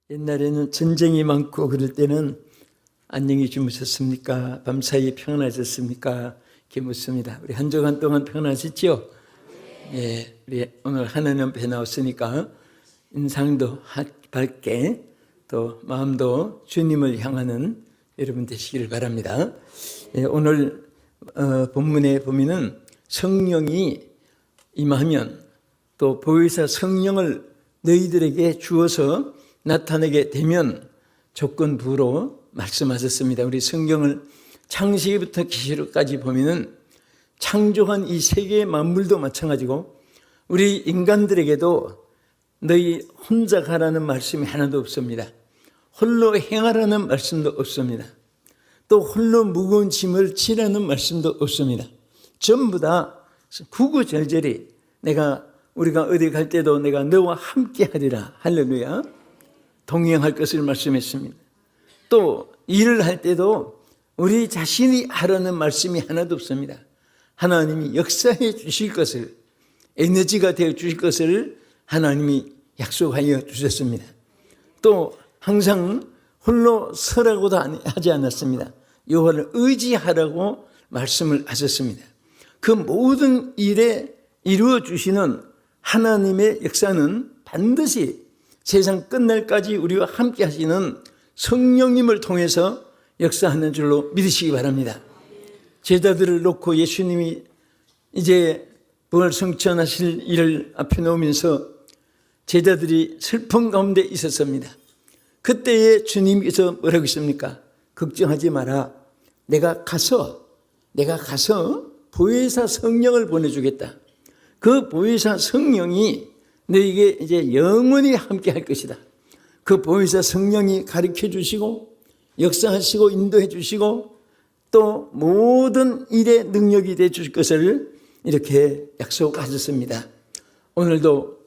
옛날에는 전쟁이 많고 그럴 때는 안녕히 주무셨습니까? 밤사이 평안하셨습니까? 이렇게 묻습니다. 우리 한 주간 동안 평안하셨죠? 예, 우리 오늘 하나님 앞에 나왔으니까 인상도 밝게 또 마음도 주님을 향하는 여러분 되시기를 바랍니다. 예, 오늘 본문에 보면은 성령이 임하면 또 보혜사 성령을 너희들에게 주어서 나타내게 되면 조건부로 말씀하셨습니다. 우리 성경을 창세기부터 계시록까지 보면은 창조한 이 세계의 만물도 마찬가지고 우리 인간들에게도 너희 혼자 가라는 말씀이 하나도 없습니다. 홀로 행하라는 말씀도 없습니다. 또 홀로 무거운 짐을 지라는 말씀도 없습니다. 전부 다 구구절절히 우리가 어디 갈 때도 내가 너와 함께 하리라. 할렐루야. 동행할 것을 말씀했습니다. 또 일을 할 때도 우리 자신이 하라는 말씀이 하나도 없습니다. 하나님이 역사해 주실 것을, 에너지가 되어 주실 것을 하나님이 약속하여 주셨습니다. 또 항상 홀로 서라고도 하지 않았습니다. 여호와를 의지하라고 말씀을 하셨습니다. 그 모든 일에 이루어 주시는 하나님의 역사는 반드시 세상 끝날까지 우리와 함께 하시는 성령님을 통해서 역사하는 줄로 믿으시기 바랍니다. 제자들을 놓고 예수님이 이제 부활 성천하실 일을 앞에 놓으면서 제자들이 슬픔 가운데 있었습니다. 그때에 주님께서 뭐라고 했습니까? 걱정하지 마라. 내가 가서 보혜사 성령을 보내주겠다. 그 보혜사 성령이 너에게 이제 영원히 함께 할 것이다. 그 보혜사 성령이 가르쳐 주시고 역사하시고 인도해 주시고 또 모든 일에 능력이 돼 주실 것을 이렇게 약속하셨습니다. 오늘도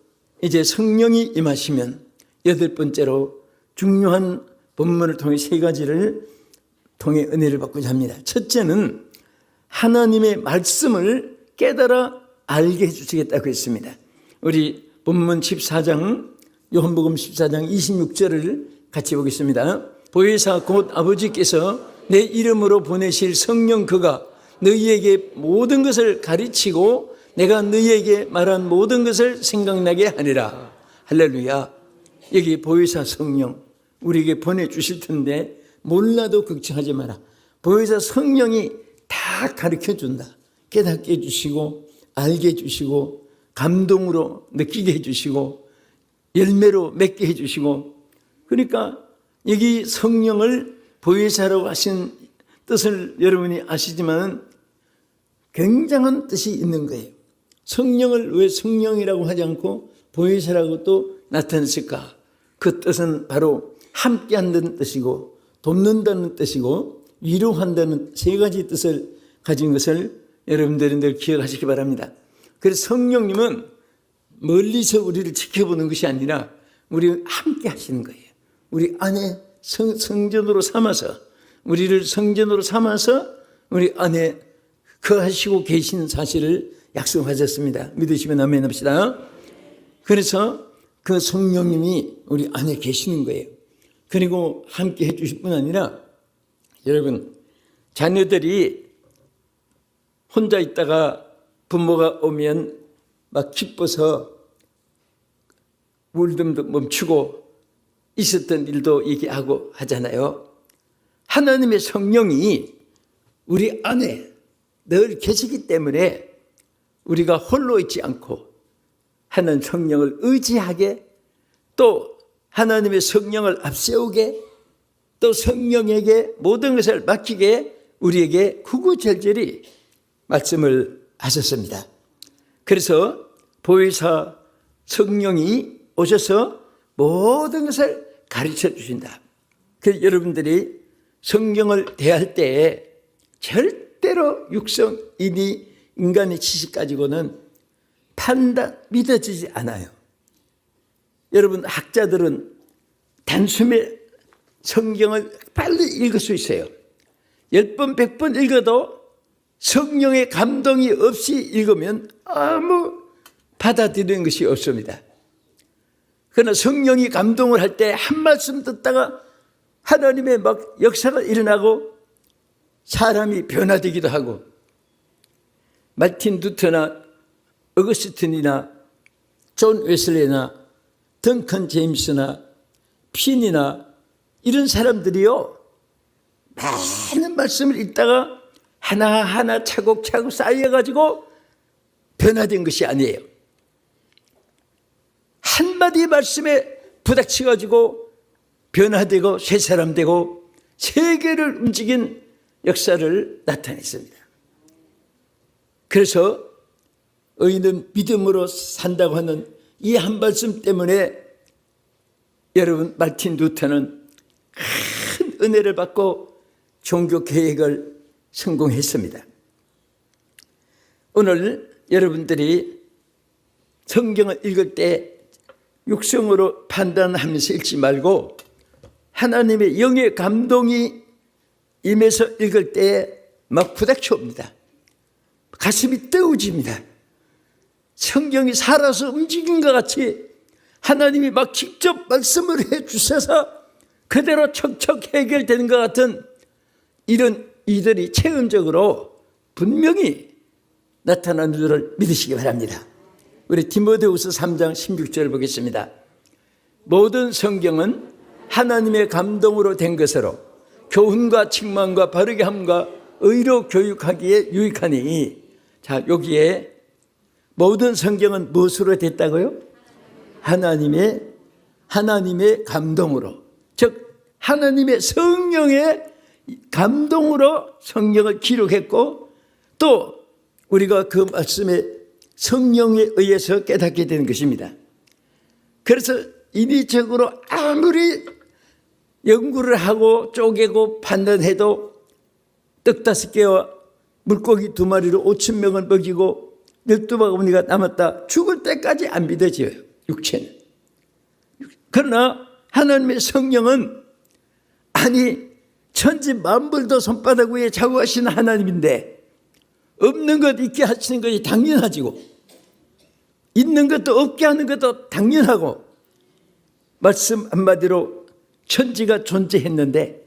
이제 성령이 임하시면 8번째로 중요한 본문을 통해 3가지를 통해 은혜를 받고자 합니다. 첫째는 하나님의 말씀을 깨달아 알게 해주시겠다고 했습니다. 우리 본문 14장, 요한복음 14장 26절을 같이 보겠습니다. 보혜사 곧 아버지께서 내 이름으로 보내실 성령 그가 너희에게 모든 것을 가르치고 내가 너희에게 말한 모든 것을 생각나게 하리라. 할렐루야. 여기 보혜사 성령 우리에게 보내주실 텐데 몰라도 걱정하지 마라. 보혜사 성령이 다 가르쳐준다. 깨닫게 해주시고 알게 해주시고 감동으로 느끼게 해주시고 열매로 맺게 해주시고, 그러니까 여기 성령을 보혜사라고 하신 뜻을 여러분이 아시지만 굉장한 뜻이 있는 거예요. 성령을 왜 성령이라고 하지 않고 보혜사라고 또 나타냈을까? 그 뜻은 바로 함께한다는 뜻이고 돕는다는 뜻이고 위로한다는 3가지 뜻을 가진 것을 여러분들이 늘 기억하시기 바랍니다. 그래서 성령님은 멀리서 우리를 지켜보는 것이 아니라 우리 함께 하시는 거예요. 우리 안에 성전으로 삼아서 우리를 성전으로 삼아서 우리 안에 거하시고 계시는 사실을 약속하셨습니다. 믿으시면 아멘 합시다. 그래서 그 성령님이 우리 안에 계시는 거예요. 그리고 함께 해주실 뿐 아니라 여러분 자녀들이 혼자 있다가 부모가 오면 막 기뻐서 울음도 멈추고 있었던 일도 얘기하고 하잖아요. 하나님의 성령이 우리 안에 늘 계시기 때문에 우리가 홀로 있지 않고 하나님 성령을 의지하게 또 하나님의 성령을 앞세우게 또 성령에게 모든 것을 맡기게 우리에게 구구절절히 말씀을 하셨습니다. 그래서 보혜사 성령이 오셔서 모든 것을 가르쳐 주신다. 그래서 여러분들이 성경을 대할 때 절대로 육성이니 인간의 지식 가지고는 믿어지지 않아요. 여러분 학자들은 단숨에 성경을 빨리 읽을 수 있어요. 10번, 100번 읽어도 성령의 감동이 없이 읽으면 아무 받아들이는 것이 없습니다. 그러나 성령이 감동을 할 때 한 말씀 듣다가 하나님의 막 역사가 일어나고 사람이 변화되기도 하고, 마틴 루터나 어거스틴이나 존 웨슬리나 덩컨 제임스나 핀이나 이런 사람들이요, 많은 말씀을 읽다가 하나하나 차곡차곡 쌓여가지고 변화된 것이 아니에요. 한마디 말씀에 부닥쳐가지고 변화되고 새 사람 되고 세계를 움직인 역사를 나타냈습니다. 그래서 의인은 믿음으로 산다고 하는 이 한 말씀 때문에 여러분, 마틴 루터는 큰 은혜를 받고 종교 개혁을 성공했습니다. 오늘 여러분들이 성경을 읽을 때 육성으로 판단하면서 읽지 말고 하나님의 영의 감동이 임해서 읽을 때 막 부닥쳐 옵니다. 가슴이 뜨거워집니다. 성경이 살아서 움직인 것 같이 하나님이 막 직접 말씀을 해 주셔서 그대로 척척 해결되는 것 같은 이런 이들이 체험적으로 분명히 나타나는 줄을 믿으시기 바랍니다. 우리 디모데후서 3장 16절을 보겠습니다. 모든 성경은 하나님의 감동으로 된 것으로 교훈과 책망과 바르게 함과 의로 교육하기에 유익하니. 자, 여기에 모든 성경은 무엇으로 됐다고요? 하나님의 감동으로, 즉 하나님의 성령의 감동으로 성경을 기록했고, 또 우리가 그 말씀에 성령에 의해서 깨닫게 되는 것입니다. 그래서 인위적으로 아무리 연구를 하고 쪼개고 판단해도 떡 5개와 물고기 2마리로 5,000명을 먹이고 12바구니가 남았다, 죽을 때까지 안 믿어져요, 육체는. 그러나 하나님의 성령은, 아니 천지 만물도 손바닥 위에 자고하시는 하나님인데 없는 것 있게 하시는 것이 당연하지고 있는 것도 없게 하는 것도 당연하고, 말씀 한마디로 천지가 존재했는데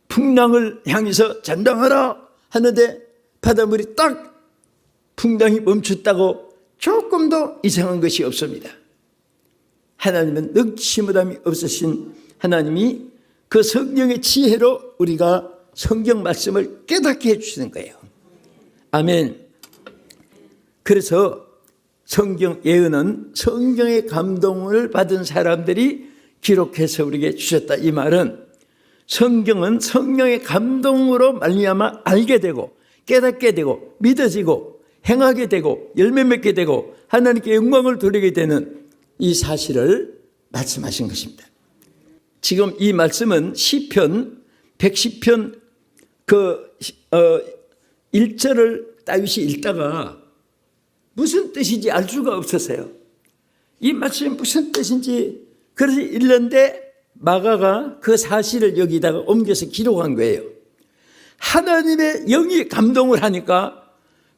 풍랑을 향해서 전당하라 하는데 바닷물이 딱 풍랑이 멈췄다고 조금도 이상한 것이 없습니다. 하나님은 늑치무담이 없으신 하나님이 그 성령의 지혜로 우리가 성경 말씀을 깨닫게 해주시는 거예요. 아멘. 그래서 성경 예언은 성경의 감동을 받은 사람들이 기록해서 우리에게 주셨다. 이 말은 성경은 성령의 감동으로 말미암아 알게 되고 깨닫게 되고 믿어지고 행하게 되고 열매 맺게 되고 하나님께 영광을 돌리게 되는 이 사실을 말씀하신 것입니다. 지금 이 말씀은 시편 110편 1절을 다윗이 읽다가 무슨 뜻인지 알 수가 없었어요. 이 말씀이 무슨 뜻인지 그래서 읽는데 마가가 그 사실을 여기다가 옮겨서 기록한 거예요. 하나님의 영이 감동을 하니까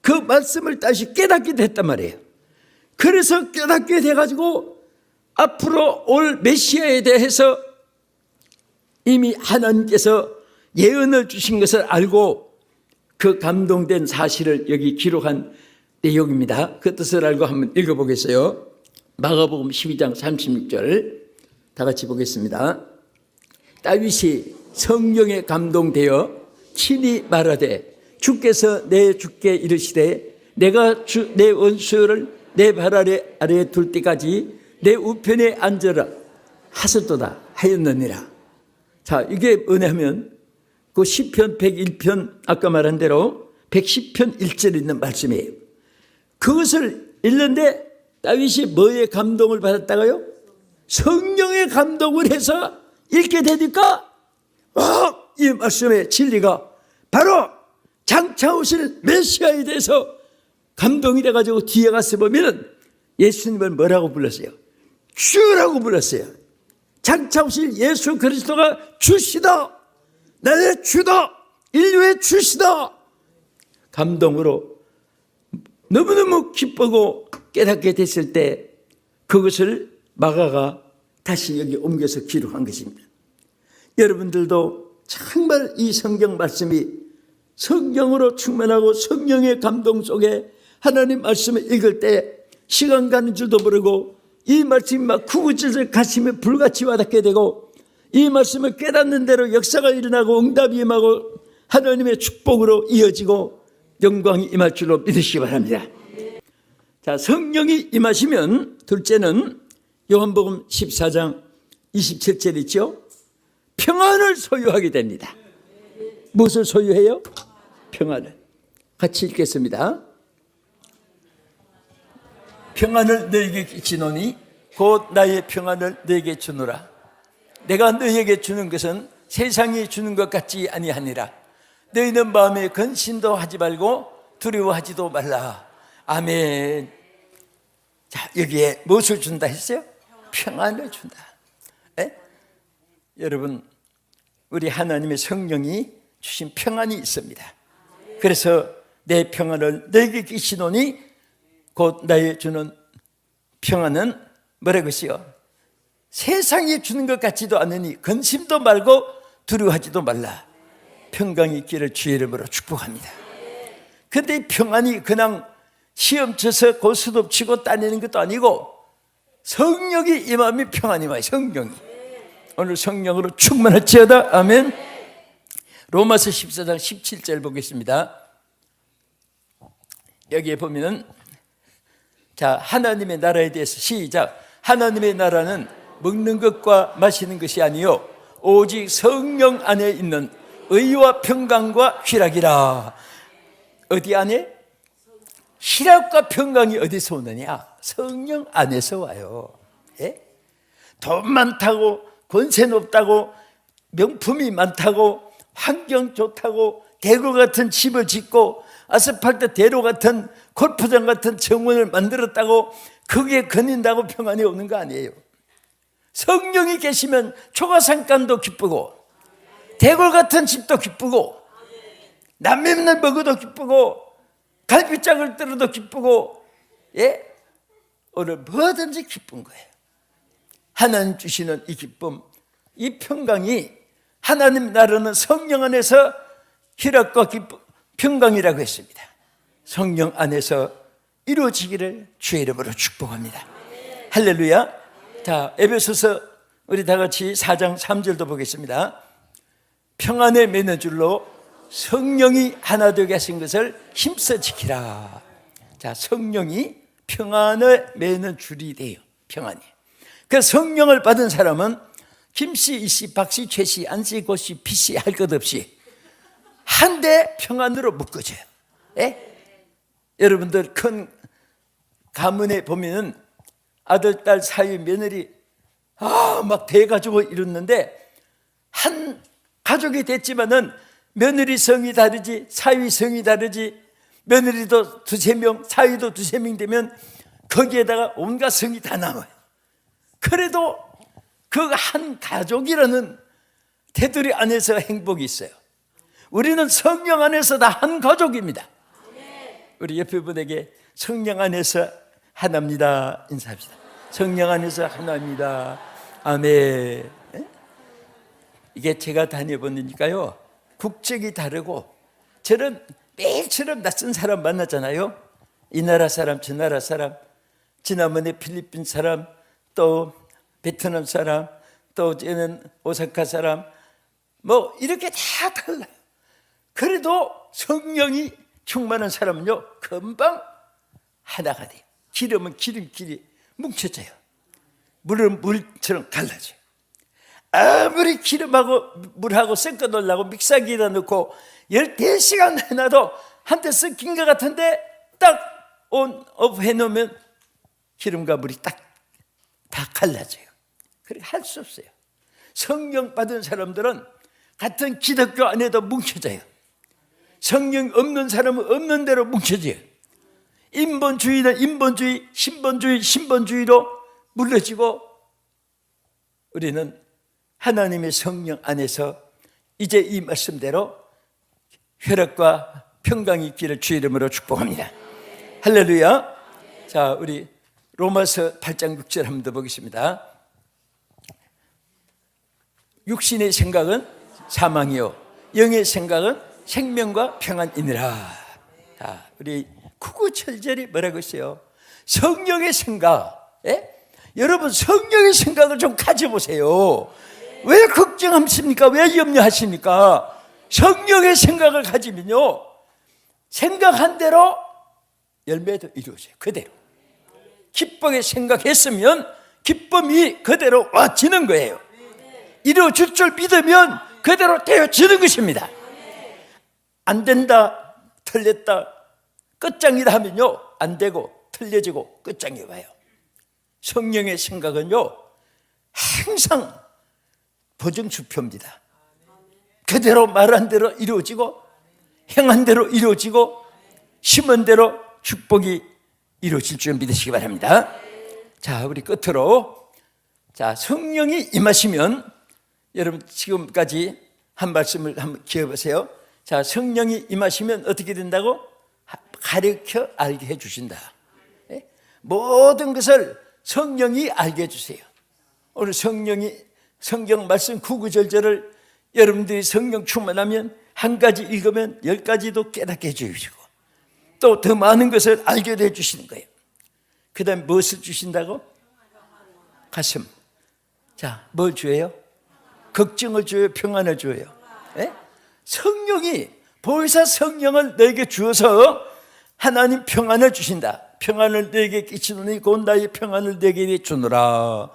그 말씀을 다시 깨닫게 됐단 말이에요. 그래서 깨닫게 돼가지고 앞으로 올 메시아에 대해서 이미 하나님께서 예언을 주신 것을 알고 그 감동된 사실을 여기 기록한 내용입니다. 그 뜻을 알고 한번 읽어보겠어요. 마가복음 12장 36절 다 같이 보겠습니다. 다윗이 성령에 감동되어 친히 말하되 주께서 내 주께 이르시되 내가 내 원수를 내 발 아래에 둘 때까지 내 우편에 앉으라 하셨도다 하였느니라. 자, 이게 뭐냐면 그 시편 101편 아까 말한 대로 110편 1절에 있는 말씀이에요. 그것을 읽는데 다윗이 뭐에 감동을 받았다고요? 성령의 감동을 해서 읽게 되니까 이 말씀의 진리가 바로 장차 오실 메시아에 대해서 감동이 돼가지고 뒤에 가서 보면 예수님을 뭐라고 불렀어요? 주라고 불렀어요. 장차 오실 예수 그리스도가 주시다, 나의 주다, 인류의 주시다. 감동으로 너무너무 기쁘고 깨닫게 됐을 때 그것을 마가가 다시 여기 옮겨서 기록한 것입니다. 여러분들도 정말 이 성경 말씀이 성령으로 충만하고 성령의 감동 속에 하나님 말씀을 읽을 때 시간 가는 줄도 모르고 이 말씀이 막 구구절절 가슴에 불같이 와닿게 되고 이 말씀을 깨닫는 대로 역사가 일어나고 응답이 임하고 하나님의 축복으로 이어지고 영광이 임할 줄로 믿으시기 바랍니다. 자, 성령이 임하시면 둘째는 요한복음 14장 27절 있죠? 평안을 소유하게 됩니다. 무엇을 소유해요? 평안을. 같이 읽겠습니다. 평안을 너에게 끼치노니 곧 나의 평안을 너에게 주노라. 내가 너에게 주는 것은 세상이 주는 것 같지 아니하니라. 너희는 마음에 근심도 하지 말고 두려워하지도 말라. 아멘. 자, 여기에 무엇을 준다 했어요? 평안을 준다. 에? 여러분, 우리 하나님의 성령이 주신 평안이 있습니다. 그래서 내 평안을 너에게 끼치노니 곧 나의 주는 평안은 뭐라고 했어요? 세상이 주는 것 같지도 않으니 근심도 말고 두려워하지도 말라. 평강이 있기를 주의 이름으로 축복합니다. 그런데 이 평안이 그냥 시험 쳐서 고스톱 치고 따내는 것도 아니고 성령이 임하면 평안이 와요. 성령이. 오늘 성령으로 충만할지어다. 아멘. 로마서 14장 17절 보겠습니다. 여기에 보면은 자, 하나님의 나라에 대해서 시작. 하나님의 나라는 먹는 것과 마시는 것이 아니요 오직 성령 안에 있는 의와 평강과 희락이라. 어디 안에? 희락과 평강이 어디서 오느냐? 성령 안에서 와요. 예? 돈 많다고 권세 높다고 명품이 많다고 환경 좋다고 대구 같은 집을 짓고 아스팔트 대로 같은 골프장 같은 정원을 만들었다고 그게 거닌다고 평안이 오는 거 아니에요. 성령이 계시면 초가상간도 기쁘고 대골 같은 집도 기쁘고 남매면을 먹어도 기쁘고 갈비짝을 들어도 기쁘고, 예? 오늘 뭐든지 기쁜 거예요. 하나님 주시는 이 기쁨, 이 평강이 하나님 나라는 성령 안에서 희락과 기쁨, 평강이라고 했습니다. 성령 안에서 이루어지기를 주의 이름으로 축복합니다. 할렐루야. 자, 에베소서 우리 다 같이 4장 3절도 보겠습니다. 평안에 매는 줄로 성령이 하나 되게 하신 것을 힘써 지키라. 자, 성령이 평안을 매는 줄이 돼요. 평안이. 그 성령을 받은 사람은 김씨, 이씨, 박씨, 최씨, 안씨, 고씨, 피씨 할 것 없이 한데 평안으로 묶어져요. 예? 여러분들 큰 가문에 보면은 아들, 딸 사이 며느리 막 대가지고 이뤘는데 한 가족이 됐지만은 며느리 성이 다르지, 사위 성이 다르지, 며느리도 두세 명, 사위도 두세 명 되면 거기에다가 온갖 성이 다 남아요. 그래도 그 한 가족이라는 테두리 안에서 행복이 있어요. 우리는 성령 안에서 다 한 가족입니다. 우리 옆에 분에게 성령 안에서 하나입니다 인사합시다. 성령 안에서 하나입니다. 아멘. 이게 제가 다녀보니까요, 국적이 다르고 저는 매일처럼 낯선 사람 만나잖아요. 이 나라 사람, 저 나라 사람, 지난번에 필리핀 사람, 또 베트남 사람, 또 저는 오사카 사람, 뭐 이렇게 다 달라요. 그래도 성령이 충만한 사람은요 금방 하나가 돼요. 기름은 기름끼리 뭉쳐져요. 물은 물처럼 갈라져요. 아무리 기름하고 물하고 섞어 놓으려고 믹서기에다 넣고 14시간 해놔도 한때 섞인 것 같은데 딱 온업 해놓으면 기름과 물이 딱 다 갈라져요. 그렇게 할 수 없어요. 성령 받은 사람들은 같은 기독교 안에도 뭉쳐져요. 성령 없는 사람은 없는 대로 뭉쳐져요. 인본주의는 인본주의, 신본주의, 신본주의로 물러지고 우리는 하나님의 성령 안에서 이제 이 말씀대로 혈액과 평강이 있기를 주의 이름으로 축복합니다. 할렐루야. 자, 우리 로마서 8장 6절 한번 더 보겠습니다. 육신의 생각은 사망이요 영의 생각은 생명과 평안이니라. 자, 우리 구구절절이 뭐라고 했어요? 성령의 생각. 예? 여러분 성령의 생각을 좀 가져보세요. 왜 걱정하십니까? 왜 염려하십니까? 성령의 생각을 가지면요 생각한 대로 열매도 이루어져요. 그대로 기쁘게 생각했으면 기쁨이 그대로 와지는 거예요. 이루어질 줄 믿으면 그대로 되어지는 것입니다. 안 된다, 틀렸다, 끝장이다 하면요 안 되고 틀려지고 끝장이 와요. 성령의 생각은요 항상 보증수표입니다. 그대로 말한 대로 이루어지고 행한 대로 이루어지고 심은 대로 축복이 이루어질 줄 믿으시기 바랍니다. 자, 우리 끝으로 자 성령이 임하시면 여러분 지금까지 한 말씀을 한번 기억해보세요. 자, 성령이 임하시면 어떻게 된다고? 가르쳐 알게 해주신다. 모든 것을 성령이 알게 해주세요. 오늘 성령이 성경 말씀 구구절절을 여러분들이 성령 충만하면 한 가지 읽으면 10가지도 깨닫게 해주시고 또 더 많은 것을 알게 해주시는 거예요. 그 다음에 무엇을 주신다고? 가슴. 자, 뭘 줘요? 걱정을 줘요? 평안을 줘요? 예? 성령이 보혜사 성령을 너에게 주어서 하나님 평안을 주신다. 평안을 너에게 끼치노니 곧 나의 평안을 너에게 주노라.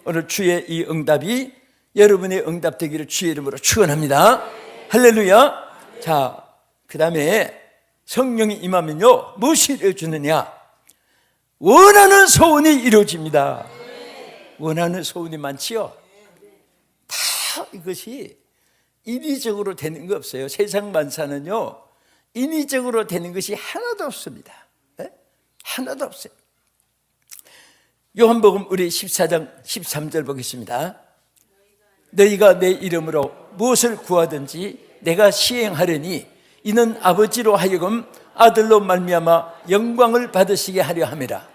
오늘 주의 이 응답이 여러분의 응답 되기를 주의 이름으로 축원합니다. 할렐루야. 자, 그 다음에 성령이 임하면요 무엇이 이루어지느냐? 원하는 소원이 이루어집니다. 원하는 소원이 많지요. 다 이것이 인위적으로 되는 거 없어요. 세상 만사는요 인위적으로 되는 것이 하나도 없습니다. 네? 하나도 없어요. 요한복음 우리 14장 13절 보겠습니다. 너희가 내 이름으로 무엇을 구하든지 내가 시행하려니 이는 아버지로 하여금 아들로 말미암아 영광을 받으시게 하려 함이라.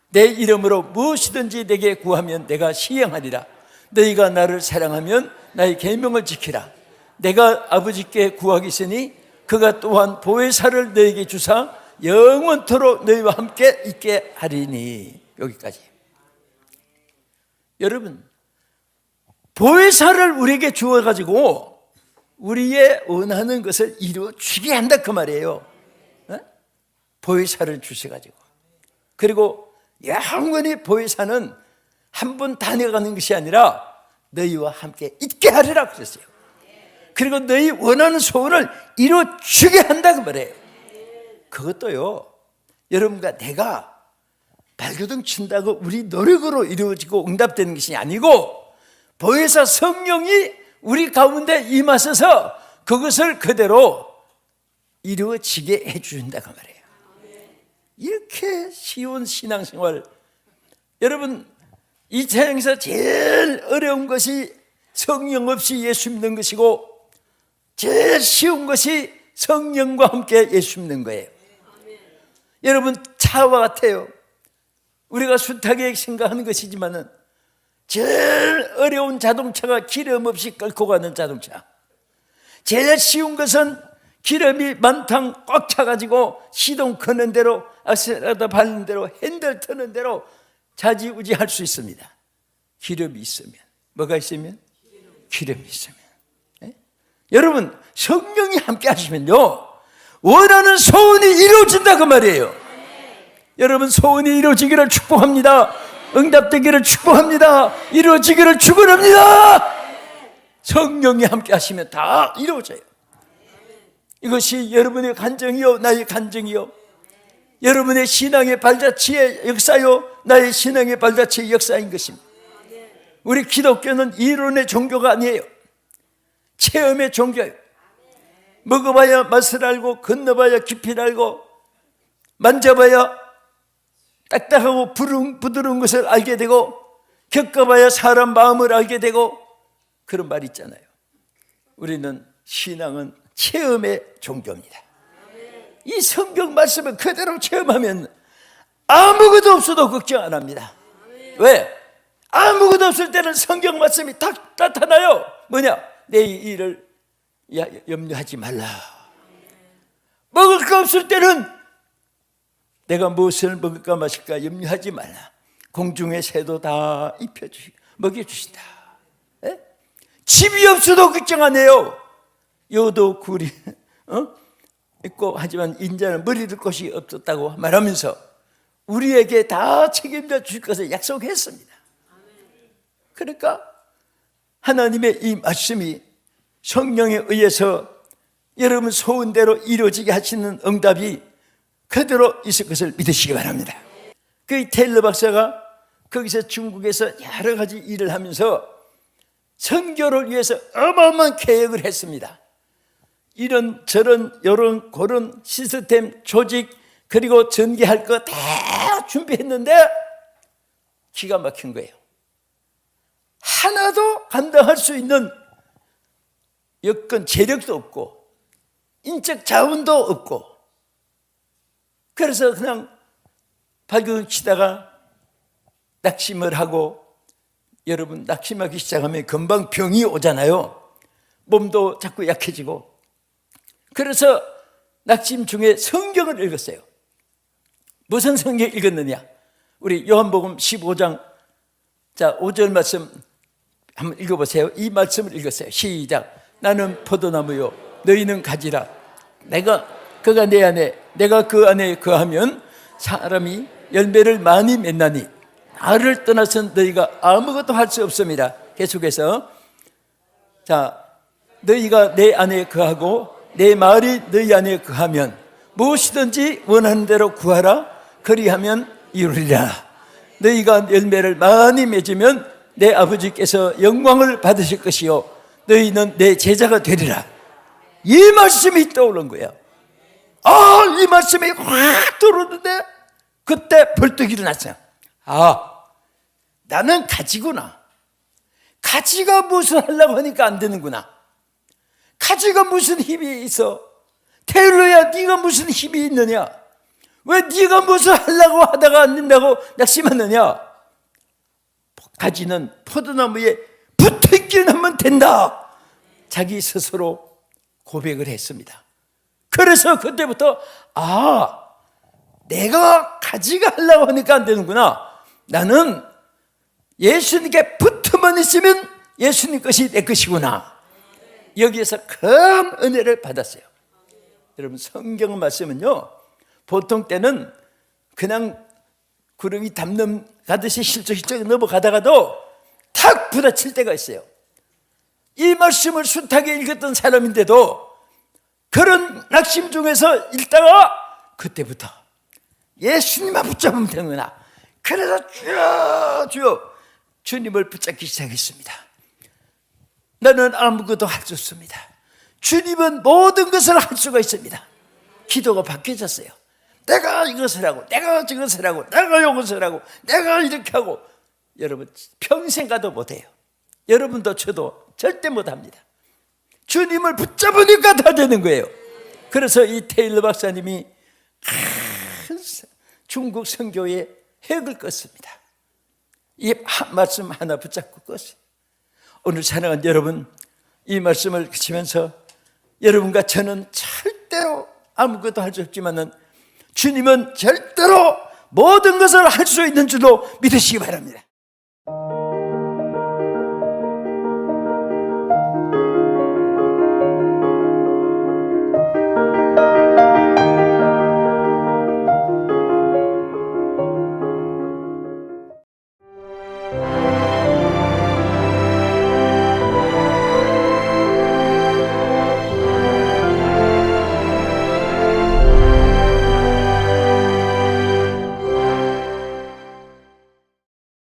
내 이름으로 무엇이든지 내게 구하면 내가 시행하리라. 너희가 나를 사랑하면 나의 계명을 지키라. 내가 아버지께 구하겠으니 그가 또한 보혜사를 너희에게 주사 영원토록 너희와 함께 있게 하리니. 여기까지. 여러분 보혜사를 우리에게 주어가지고 우리의 원하는 것을 이루어주게 한다 그 말이에요. 보혜사를 주셔가지고. 그리고 영원히 보혜사는 한 번 다녀가는 것이 아니라 너희와 함께 있게 하리라 그랬어요. 그리고 너희 원하는 소원을 이루어주게 한다 그 말이에요. 그것도요 여러분과 내가 발교등 친다고 우리 노력으로 이루어지고 응답되는 것이 아니고 보혜사 성령이 우리 가운데 임하셔서 그것을 그대로 이루어지게 해주신다 그 말이에요. 이렇게 쉬운 신앙생활. 여러분 이 세상에서 제일 어려운 것이 성령 없이 예수 믿는 것이고 제일 쉬운 것이 성령과 함께 예수 믿는 거예요. 여러분 차와 같아요. 우리가 숱하게 생각하는 것이지만은 제일 어려운 자동차가 기름 없이 끌고 가는 자동차. 제일 쉬운 것은 기름이 만탕 꽉 차가지고 시동 거는 대로 악셀레라터 밟는 대로 핸들 트는 대로 자지우지 할 수 있습니다. 기름이 있으면. 뭐가 있으면? 기름이 있으면. 네? 여러분 성령이 함께 하시면요 원하는 소원이 이루어진다 그 말이에요. 여러분 소원이 이루어지기를 축복합니다. 응답되기를 축복합니다. 이루어지기를 축원합니다. 성령이 함께 하시면 다 이루어져요. 이것이 여러분의 간증이요 나의 간증이요 여러분의 신앙의 발자취의 역사요 나의 신앙의 발자취의 역사인 것입니다. 우리 기독교는 이론의 종교가 아니에요. 체험의 종교예요. 먹어봐야 맛을 알고 건너봐야 깊이를 알고 만져봐야 딱딱하고 부드러운 것을 알게 되고 겪어봐야 사람 마음을 알게 되고 그런 말이 있잖아요. 우리는 신앙은 체험의 종교입니다. 이 성경 말씀을 그대로 체험하면 아무것도 없어도 걱정 안 합니다. 왜? 아무것도 없을 때는 성경 말씀이 딱 나타나요. 뭐냐? 내 일을 염려하지 말라. 먹을 거 없을 때는 내가 무엇을 먹을까 마실까 염려하지 말라. 공중의 새도 다 입혀주시고 먹여주신다. 에? 집이 없어도 걱정 안 해요. 요도 굴이 있고 하지만 인자는 머리 둘 곳이 없었다고 말하면서 우리에게 다 책임져 주실 것을 약속했습니다. 그러니까 하나님의 이 말씀이 성령에 의해서 여러분 소원대로 이루어지게 하시는 응답이 그대로 있을 것을 믿으시기 바랍니다. 그 테일러 박사가 거기서 중국에서 여러 가지 일을 하면서 선교를 위해서 어마어마한 계획을 했습니다. 이런 저런 요런 그런 시스템 조직 그리고 전개할 거 다 준비했는데 기가 막힌 거예요. 하나도 감당할 수 있는 여건 재력도 없고 인적 자원도 없고 그래서 그냥 발극을 치다가 낙심을 하고 여러분 낙심하기 시작하면 금방 병이 오잖아요. 몸도 자꾸 약해지고 그래서 낙심 중에 성경을 읽었어요. 무슨 성경 읽었느냐? 우리 요한복음 15장 자 5절 말씀 한번 읽어보세요. 이 말씀을 읽었어요. 시작. 나는 포도나무요 너희는 가지라. 내가 그가 내 안에 내가 그 안에 거하면 사람이 열매를 많이 맺나니 나를 떠나선 너희가 아무것도 할 수 없습니다. 계속해서 자 너희가 내 안에 거하고 내 말이 너희 안에 거하면 무엇이든지 원하는 대로 구하라. 그리하면 이루리라. 너희가 열매를 많이 맺으면 내 아버지께서 영광을 받으실 것이요 너희는 내 제자가 되리라. 이 말씀이 떠오른 거예요. 이 말씀이 확 들어오는데 그때 벌떡 일어났어요. 나는 가지구나. 가지가 무슨 하려고 하니까 안 되는구나. 가지가 무슨 힘이 있어? 테일러야 네가 무슨 힘이 있느냐? 왜 네가 무슨 하려고 하다가 안 된다고 낙심하느냐? 가지는 포도나무에 붙어있기만 하면 된다. 자기 스스로 고백을 했습니다. 그래서 그때부터 내가 가지가 하려고 하니까 안 되는구나. 나는 예수님께 붙어만 있으면 예수님 것이 내 것이구나. 여기에서 큰 은혜를 받았어요. 여러분 성경 말씀은요 보통 때는 그냥 구름이 담는 가듯이 실쩍실쩍 넘어가다가도 탁 부딪힐 때가 있어요. 이 말씀을 숱하게 읽었던 사람인데도 그런 낙심 중에서 읽다가 그때부터 예수님만 붙잡으면 되는구나. 그래서 주여 주님을 붙잡기 시작했습니다. 나는 아무것도 할 수 없습니다. 주님은 모든 것을 할 수가 있습니다. 기도가 바뀌어졌어요. 내가 이것을 하고 내가 저것을 하고 내가 이것을 하고 내가 이렇게 하고 여러분 평생 가도 못해요. 여러분도 저도 절대 못합니다. 주님을 붙잡으니까 다 되는 거예요. 그래서 이 테일러 박사님이 큰 중국 선교의 핵을 껐습니다. 이 말씀 하나 붙잡고 껐어요. 오늘 사랑하는 여러분 이 말씀을 그치면서 여러분과 저는 절대로 아무것도 할 수 없지만은 주님은 절대로 모든 것을 할 수 있는 줄로 믿으시기 바랍니다.